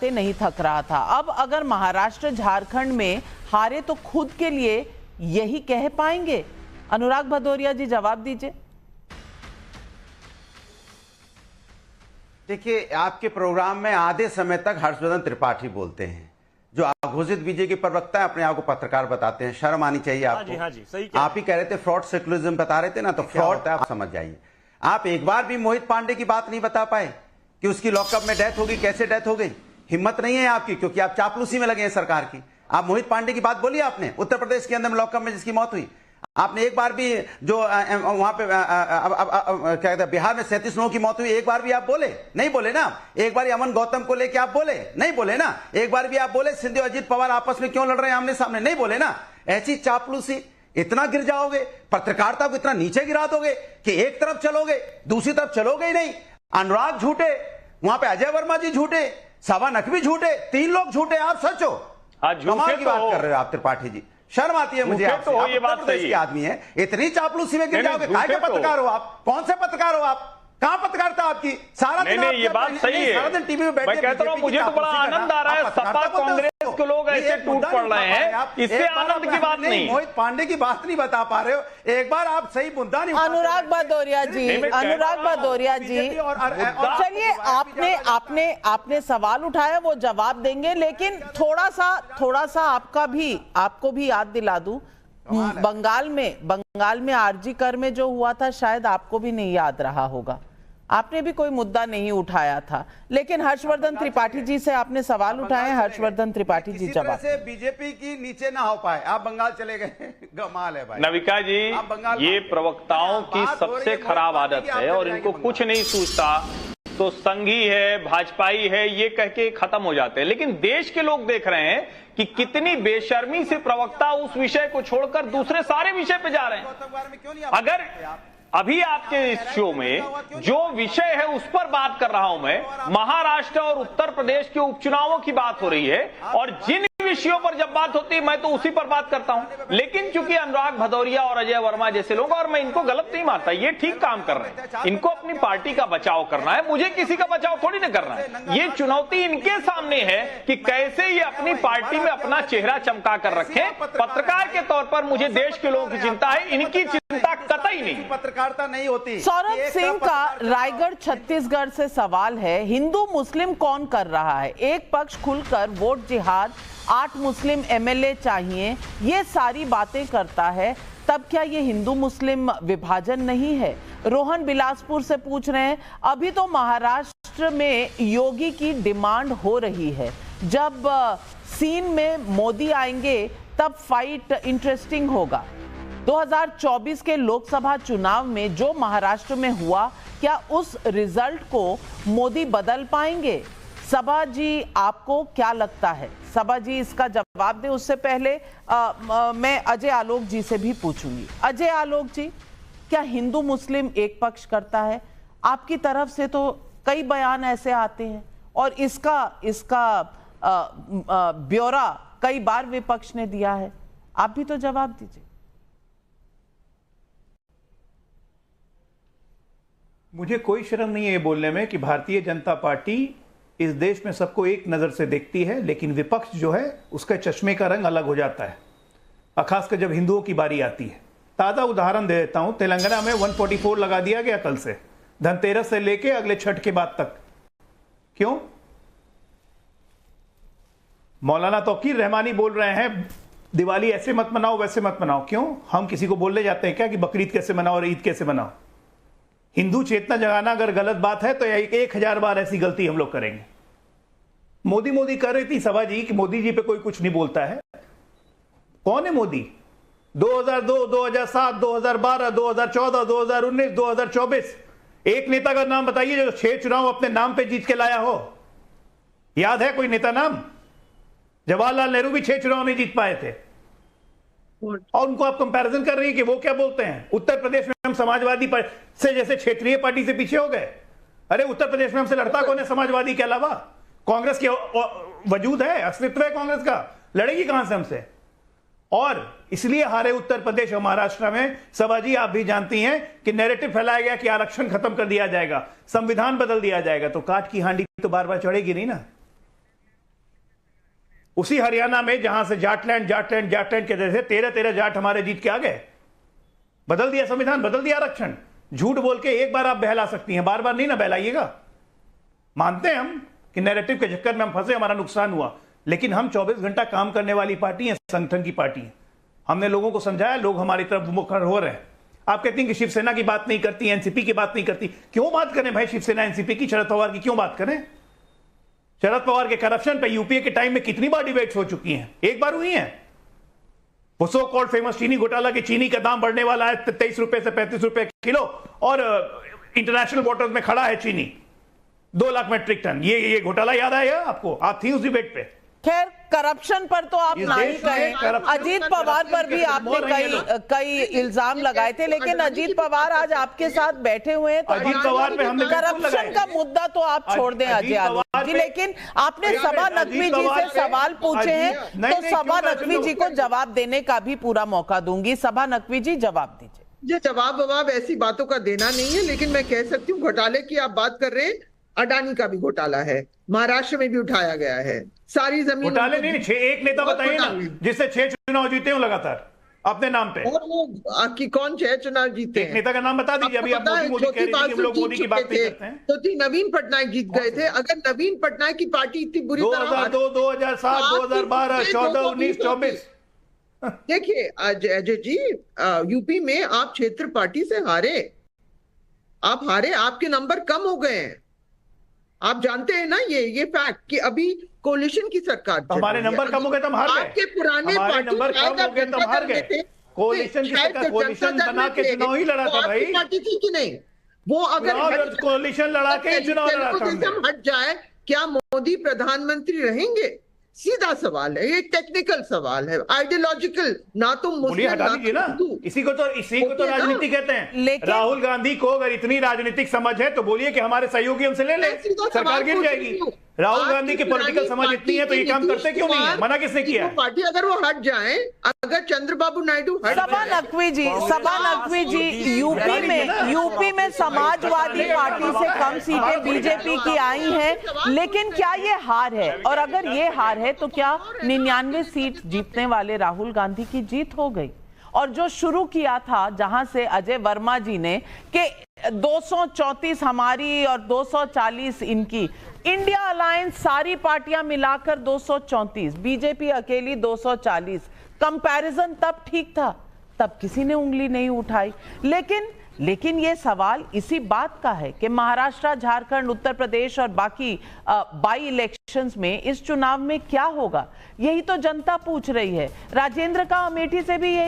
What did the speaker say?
नहीं थक रहा था। अब अगर महाराष्ट्र झारखंड में हारे तो खुद के लिए यही कह पाएंगे? अनुराग भदौरिया जी जवाब दीजिए। देखिए, आपके प्रोग्राम में आधे समय तक हर्षवर्धन त्रिपाठी बोलते हैं, जो अघोषित बीजेपी के प्रवक्ता है, अपने आप को पत्रकार बताते हैं। शर्म आनी चाहिए आपको। हाँ जी, सही आप ही कह रहे थे फ्रॉड सेकुलरिज्म बता रहे थे ना, तो फ्रॉड आप समझ जाइए। आप एक बार भी मोहित पांडे की बात नहीं बता पाए कि उसकी लॉकअप में डेथ होगी, कैसे डेथ हो गई। हिम्मत नहीं है आपकी, क्योंकि आप चापलूसी में लगे हैं सरकार की। आप मोहित पांडे की बात बोली आपने, उत्तर प्रदेश के अंदर लॉकअप में जिसकी मौत हुई। आपने एक बार भी जो वहां पे क्या कहते हैं बिहार में 37 लोगों की मौत हुई, एक बार भी आप बोले? नहीं बोले ना। एक बार अमन गौतम को लेके आप बोले? नहीं बोले ना। एक बार भी आप बोले सिंधु अजीत पवार आपस में क्यों लड़ रहे हैं आमने सामने? नहीं बोले ना। ऐसी चापलूसी, इतना गिर जाओगे, पत्रकारिता को इतना नीचे गिरा दोगे कि एक तरफ चलोगे, दूसरी तरफ चलोगे ही नहीं। अनुराग झूठे, वहां पे अजय वर्मा जी झूठे, सवा नकवी झूठे, 3 लोग झूठे, आप सच हो। कमाल की बात कर रहे हो आप त्रिपाठी जी। शर्म आती है मुझे आपसे। तो ये बात सही है। आदमी है, इतनी चापलूसी में गिर जाओगे। काय के पत्रकार हो आप? कौन से पत्रकार हो आप? कहां पत्रकारिता आपकी? सारा दिन ये बात सही है। सारा दिन टीवी में बैठे। मैं कहता हूं, मुझे तो बड़ा आनंद आ रहा है। सपा कांग्रेस के लोग ऐसे टूट पड़ रहे हैं, इससे आनंद की बात नहीं। मोहित पांडे की बात नहीं बता पा रहे हो। एक बार आप सही मुद्दा नहीं। अनुराग भदौरिया जी, अनुराग भदौरिया जी, चलिए, आपने सवाल उठाया, वो जवाब देंगे, लेकिन थोड़ा सा आपको भी याद दिला दूं। बंगाल में आरजी कर में जो हुआ था, शायद आपको भी नहीं याद रहा होगा। आपने भी कोई मुद्दा नहीं उठाया था, लेकिन हर्षवर्धन त्रिपाठी जी से आपने सवाल उठाए। हर्षवर्धन त्रिपाठी जी जवाब। से बीजेपी की नीचे ना हो पाए, आप बंगाल चले गए। कमाल है भाई। नविका जी, ये प्रवक्ताओं की सबसे खराब आदत है और इनको कुछ नहीं सूझता तो संघी है, भाजपाई है, ये कह के खत्म हो जाते हैं। लेकिन देश के लोग देख रहे हैं कि कितनी बेशर्मी से प्रवक्ता उस विषय को छोड़कर दूसरे सारे विषय पे जा रहे हैं। अगर अभी आपके इस शो में जो विषय है उस पर बात कर रहा हूं मैं, महाराष्ट्र और उत्तर प्रदेश के उपचुनावों की बात हो रही है, और जिन विषयों पर जब बात होती है मैं तो उसी पर बात करता हूं। लेकिन चूंकि अनुराग भदौरिया और अजय वर्मा जैसे लोग, और मैं इनको गलत नहीं मानता, ये ठीक काम कर रहे हैं, इनको अपनी पार्टी का बचाव करना है, मुझे किसी का बचाव थोड़ी ना करना है। ये चुनौती इनके सामने है कि कैसे ये अपनी पार्टी में अपना चेहरा चमका कर रखें। पत्रकार के तौर पर मुझे देश के लोगों की चिंता है, इनकी चिंता कतई नहीं। पत्रकारिता नहीं होती। सौरभ सिंह का रायगढ़ छत्तीसगढ़ से सवाल है, हिंदू मुस्लिम कौन कर रहा है? एक पक्ष खुलकर वोट जिहाद, 8 मुस्लिम एमएलए चाहिए, ये सारी बातें करता है, तब क्या ये हिंदू मुस्लिम विभाजन नहीं है? रोहन बिलासपुर से पूछ रहे हैं, अभी तो महाराष्ट्र में योगी की डिमांड हो रही है, जब सीन में मोदी आएंगे तब फाइट इंटरेस्टिंग होगा। 2024 के लोकसभा चुनाव में जो महाराष्ट्र में हुआ, क्या उस रिजल्ट को मोदी बदल पाएंगे? सबा जी, आपको क्या लगता है? सबा जी इसका जवाब दे, उससे पहले मैं अजय आलोक जी से भी पूछूंगी। अजय आलोक जी, क्या हिंदू मुस्लिम एक पक्ष करता है? आपकी तरफ से तो कई बयान ऐसे आते हैं और इसका ब्यौरा कई बार विपक्ष ने दिया है। आप भी तो जवाब दीजिए। मुझे कोई शर्म नहीं है ये बोलने में कि भारतीय जनता पार्टी इस देश में सबको एक नजर से देखती है, लेकिन विपक्ष जो है उसका चश्मे का रंग अलग हो जाता है, खासकर जब हिंदुओं की बारी आती है। ताजा उदाहरण दे देता हूं, तेलंगाना में 144 लगा दिया गया कल से, धनतेरस से लेके अगले छठ के बाद तक। क्यों? मौलाना तौकीर रहमानी बोल रहे हैं दिवाली ऐसे मत मनाओ, वैसे मत मनाओ। क्यों? हम किसी को बोलने जाते हैं क्या कि बकरीद कैसे मनाओ और ईद कैसे मनाओ? हिंदू चेतना जगाना अगर गलत बात है तो 1000 बार ऐसी गलती हम लोग करेंगे। मोदी कर रही थी सभा जी कि मोदी जी पे कोई कुछ नहीं बोलता है। कौन है मोदी? 2002, 2007, 2012, 2014, 2019, 2024, एक नेता का नाम बताइए जो 6 चुनाव अपने नाम पे जीत के लाया हो। याद है कोई नेता नाम? जवाहरलाल नेहरू भी 6 चुनाव नहीं जीत पाए थे, और उनको आप कंपैरिजन कर रही है कि वो क्या बोलते हैं। उत्तर प्रदेश में हम समाजवादी से जैसे क्षेत्रीय पार्टी से पीछे हो गए। अरे उत्तर प्रदेश में हमसे लड़ता कौन है समाजवादी के अलावा? कांग्रेस की वजूद है, अस्तित्व है कांग्रेस का, लड़ेगी कहां से हमसे? और इसलिए हारे उत्तर प्रदेश और महाराष्ट्र में। सभा जी, आप भी जानती हैं कि नैरेटिव फैलाया गया कि आरक्षण खत्म कर दिया जाएगा, संविधान बदल दिया जाएगा, तो काट की हांडी तो बार बार चढ़ेगी नहीं ना। उसी हरियाणा में जहां से जाटलैंड कहते थे, 13 जाट हमारे जीत के आ गए। बदल दिया संविधान, बदल दिया आरक्षण। झूठ बोल के एक बार आप बहला सकती हैं, बार बार नहीं ना बहलाइएगा। मानते हैं हम कि नैरेटिव के चक्कर में हम फंसे, हमारा नुकसान हुआ, लेकिन हम 24 घंटा काम करने वाली पार्टी है, संगठन की पार्टी है। हमने लोगों को समझाया, लोग हमारी तरफ मुखर हो रहे हैं। आप कहती हैं कि शिवसेना की बात नहीं करती, एनसीपी की बात नहीं करती। क्यों बात करें भाई शिवसेना एनसीपी की, शरद पवार की क्यों बात करें? शरद पवार के करप्शन पे यूपीए के टाइम में कितनी बार डिबेट्स हो चुकी हैं? एक बार हुई हैं। वो सो कॉल्ड फेमस चीनी घोटाला के चीनी का दाम बढ़ने वाला है 23 रुपए से 35 रुपए किलो, और इंटरनेशनल वाटर्स में खड़ा है चीनी 2 लाख मेट्रिक टन। ये घोटाला याद आया आपको? आप थी उस डिबेट पे। खैर, करप्शन पर तो आप नहीं कहें। अजीत पवार पर भी आपने कई इल्जाम लगाए थे, लेकिन अजीत पवार आज आपके साथ बैठे हुए हैं, तो अजीत पवार पे हमने करप्शन का मुद्दा तो आप छोड़ दें अजय यादव जी। लेकिन आपने सबा नकवी जी से सवाल पूछे हैं, तो सबा नकवी जी को जवाब देने का भी पूरा मौका दूंगी। सबा नकवी जी, जवाब दीजिए। ये जवाब ऐसी बातों का देना नहीं है, लेकिन मैं कह सकती हूँ घोटाले की आप बात कर रहे हैं, अडानी का भी घोटाला है, महाराष्ट्र में भी उठाया गया है। सारी जमीन घोटाले नहीं, एक नेता बताइए ना जिससे 6 चुनाव जीते हो लगातार अपने नाम पे। और वो आपकी कौन 6 चुनाव जीते हैं? एक नेता का नाम बता दीजिए। अभी आप मोदी कह रही थी कि हम लोग मोदी की बात नहीं करते हैं। तो नवीन पटनायक जीत गए थे। अगर नवीन पटनायक की पार्टी इतनी बुरी तरह 2002, 2007, 2012, 14, 19, 24। देखिए अजय जी, यूपी में आप क्षेत्र पार्टी से हारे, आपके नंबर कम हो गए हैं। आप जानते हैं ना ये फैक्ट कि अभी कोलिशन की सरकार तो हमारे नंबर कम हो गए तो हम हार गए। आपके पुराने नंबर कम हो गए तो हम हार गए। कोलिशन की सरकार, कोलिशन बना के चुनाव ही लड़ा था भाई। पार्टी थी कि नहीं? वो अगर कोलिशन लड़ा के चुनाव लड़ा था। हट जाए, क्या मोदी प्रधानमंत्री रहेंगे? सीधा सवाल है, ये टेक्निकल सवाल है, आइडियोलॉजिकल। ना तो मुस्लिम हटा दीजिए ना, इसी को तो राजनीति कहते हैं। राहुल गांधी को अगर इतनी राजनीतिक समझ है तो बोलिए कि हमारे सहयोगी हमसे ले ले, सरकार गिर जाएगी। राहुल गांधी की पॉलिटिकल समझ इतनी है तो ये काम करते क्यों नहीं है? मना किसने किया? पार्टी अगर वो हट जाए, अगर चंद्रबाबू नायडू हट सबा नकवी जी, यूपी में समाजवादी पार्टी से कम सीटें बीजेपी की आई हैं, लेकिन क्या ये हार है? और अगर ये हार है तो क्या 99 सीट जीतने वाले राहुल गांधी की जीत हो गई? और जो शुरू किया था, जहां से अजय वर्मा जी ने कि 234 हमारी और 240 इनकी, इंडिया अलायंस सारी पार्टियां मिलाकर 234, बीजेपी अकेली 240, कंपैरिजन तब ठीक था, तब किसी ने उंगली नहीं उठाई। लेकिन ये सवाल इसी बात का है कि महाराष्ट्र, झारखंड, उत्तर प्रदेश और बाकी बाई इलेक्शंस में इस चुनाव में क्या होगा, यही तो जनता पूछ रही है। राजेंद्र का अमेठी से भी यही